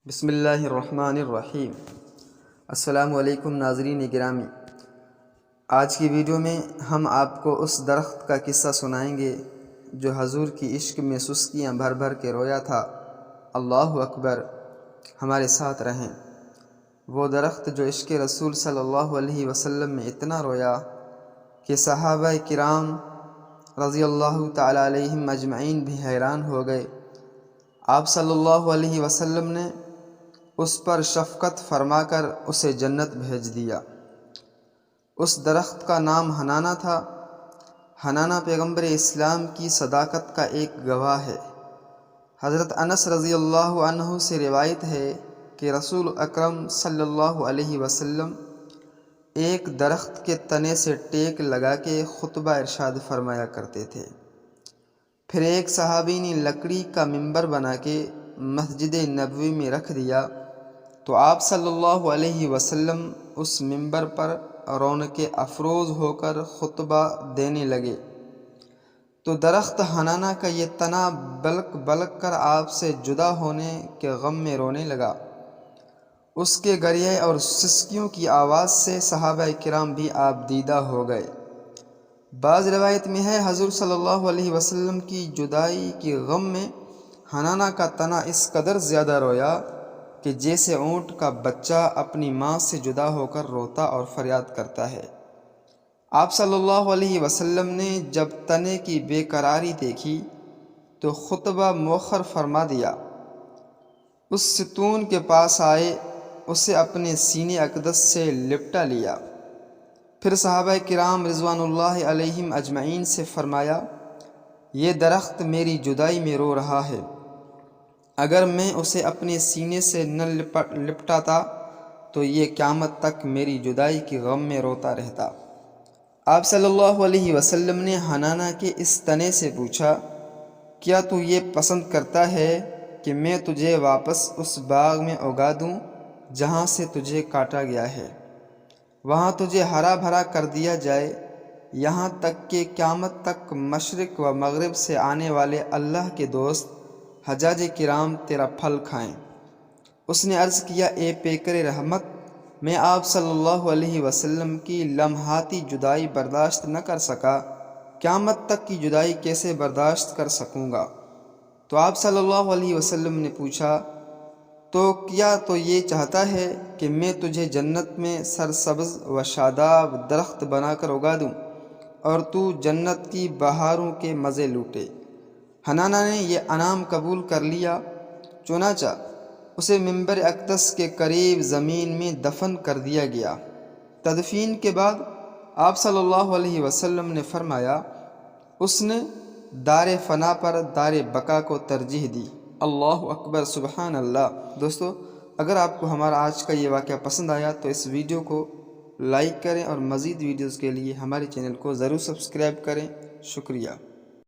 بسم اللہ الرحمن الرحیم۔ السلام علیکم ناظرین گرامی، آج کی ویڈیو میں ہم آپ کو اس درخت کا قصہ سنائیں گے جو حضور کی عشق میں سسکیاں بھر بھر کے رویا تھا۔ اللہ اکبر، ہمارے ساتھ رہیں۔ وہ درخت جو عشق رسول صلی اللہ علیہ وسلم میں اتنا رویا کہ صحابہ کرام رضی اللہ تعالی علیہم اجمعین بھی حیران ہو گئے۔ آپ صلی اللہ علیہ وسلم نے اس پر شفقت فرما کر اسے جنت بھیج دیا۔ اس درخت کا نام حنانہ تھا۔ حنانہ پیغمبر اسلام کی صداقت کا ایک گواہ ہے۔ حضرت انس رضی اللہ عنہ سے روایت ہے کہ رسول اکرم صلی اللہ علیہ وسلم ایک درخت کے تنے سے ٹیک لگا کے خطبہ ارشاد فرمایا کرتے تھے۔ پھر ایک صحابی نے لکڑی کا منبر بنا کے مسجد نبوی میں رکھ دیا تو آپ صلی اللہ علیہ وسلم اس منبر پر رونق افروز ہو کر خطبہ دینے لگے تو درخت حنانہ کا یہ تنا بلک بلک کر آپ سے جدا ہونے کے غم میں رونے لگا۔ اس کے گریے اور سسکیوں کی آواز سے صحابہ کرام بھی آپ دیدہ ہو گئے۔ بعض روایت میں ہے حضور صلی اللہ علیہ وسلم کی جدائی کے غم میں حنانہ کا تنا اس قدر زیادہ رویا کہ جیسے اونٹ کا بچہ اپنی ماں سے جدا ہو کر روتا اور فریاد کرتا ہے۔ آپ صلی اللہ علیہ وسلم نے جب تنے کی بے قراری دیکھی تو خطبہ مؤخر فرما دیا۔ اس ستون کے پاس آئے، اسے اپنے سینے اقدس سے لپٹا لیا۔ پھر صحابہ کرام رضوان اللہ علیہم اجمعین سے فرمایا، یہ درخت میری جدائی میں رو رہا ہے، اگر میں اسے اپنے سینے سے نہ لپٹاتا تو یہ قیامت تک میری جدائی کے غم میں روتا رہتا۔ آپ صلی اللہ علیہ وسلم نے حنانہ کے اس تنے سے پوچھا، کیا تو یہ پسند کرتا ہے کہ میں تجھے واپس اس باغ میں اگا دوں جہاں سے تجھے کاٹا گیا ہے، وہاں تجھے ہرا بھرا کر دیا جائے، یہاں تک کہ قیامت تک مشرق و مغرب سے آنے والے اللہ کے دوست حجاج کرام تیرا پھل کھائیں؟ اس نے عرض کیا، اے پیکر رحمت، میں آپ صلی اللہ علیہ وسلم کی لمحاتی جدائی برداشت نہ کر سکا، قیامت تک کی جدائی کیسے برداشت کر سکوں گا؟ تو آپ صلی اللہ علیہ وسلم نے پوچھا، تو کیا تو یہ چاہتا ہے کہ میں تجھے جنت میں سرسبز و شاداب درخت بنا کر اگا دوں اور تو جنت کی بہاروں کے مزے لوٹے؟ حنانہ نے یہ انعام قبول کر لیا، چنانچہ اسے منبر اقدس کے قریب زمین میں دفن کر دیا گیا۔ تدفین کے بعد آپ صلی اللہ علیہ وسلم نے فرمایا، اس نے دار فنا پر دار بقا کو ترجیح دی۔ اللہ اکبر، سبحان اللہ۔ دوستو، اگر آپ کو ہمارا آج کا یہ واقعہ پسند آیا تو اس ویڈیو کو لائک کریں اور مزید ویڈیوز کے لیے ہمارے چینل کو ضرور سبسکرائب کریں۔ شکریہ۔